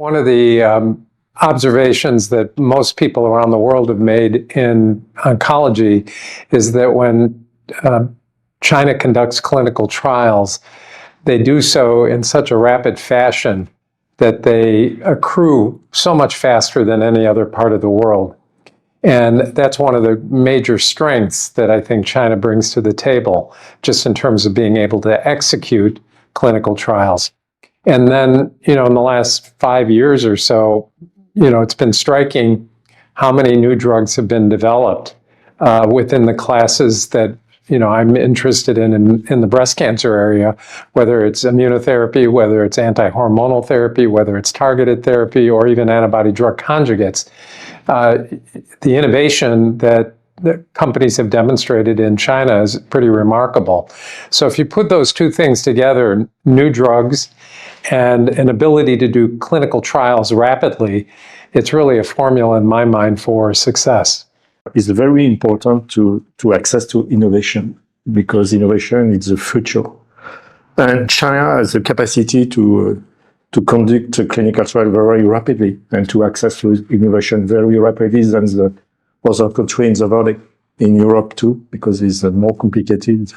One of the observations that most people around the world have made in oncology is that when China conducts clinical trials, they do so in such a rapid fashion that they accrue so much faster than any other part of the world. And that's one of the major strengths that I think China brings to the table, just in terms of being able to execute clinical trials. And then, in the last 5 years or so, it's been striking how many new drugs have been developed within the classes that, I'm interested in the breast cancer area, whether it's immunotherapy, whether it's anti-hormonal therapy, whether it's targeted therapy, or even antibody-drug conjugates. The innovation that companies have demonstrated in China is pretty remarkable. So if you put those two things together, new drugs and an ability to do clinical trials rapidly, it's really a formula in my mind for success. It's very important to access to innovation, because innovation is the future. And China has the capacity to conduct a clinical trial very rapidly and to access to innovation very rapidly than the other countries in the world, in Europe too, because it's more complicated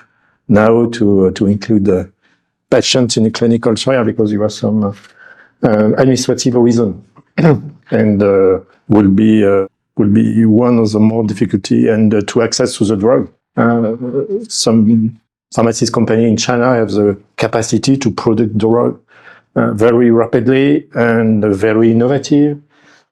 now to include patients in a clinical trial, because you have some administrative reason and will be one of the more difficulty, and to access to the drug. Some pharmaceutical company in China have the capacity to produce drug very rapidly and very innovative.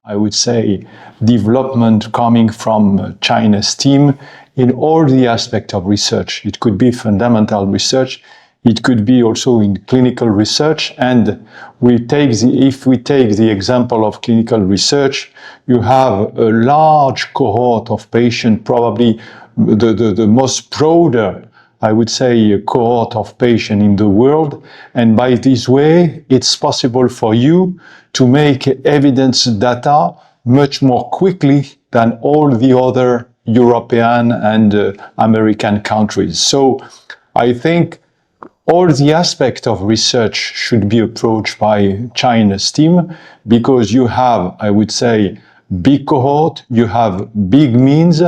I would say development coming from China's team in all the aspects of research. It could be fundamental research. It could be also in clinical research. And if we take the example of clinical research, you have a large cohort of patients, probably the most broader, I would say, cohort of patients in the world. And by this way, it's possible for you to make evidence data much more quickly than all the other European and American countries. So I think all the aspects of research should be approached by China's team, because you have, I would say, big cohort, you have big means,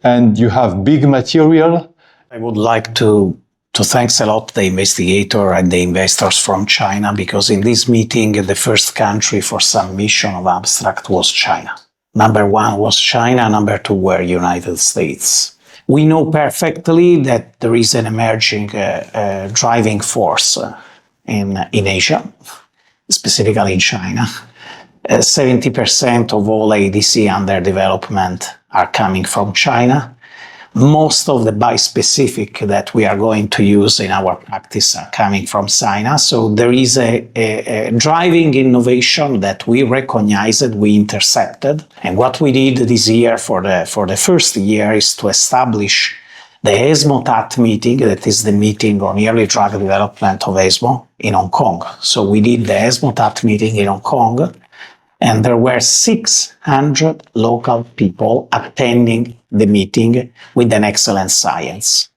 and you have big material. I would like to thank a lot the investigator and the investors from China, because in this meeting, the first country for submission of abstract was China. Number one was China, number two were United States. We know perfectly that there is an emerging driving force in Asia, specifically in China. 70% of all ADC under development are coming from China. Most of the bispecific that we are going to use in our practice are coming from China. So there is a driving innovation that we recognized, we intercepted. And what we did this year for the first year is to establish the ESMO-TAT meeting, that is the meeting on early drug development of ESMO in Hong Kong. So we did the ESMO-TAT meeting in Hong Kong, and there were 600 local people attending the meeting with an excellent science.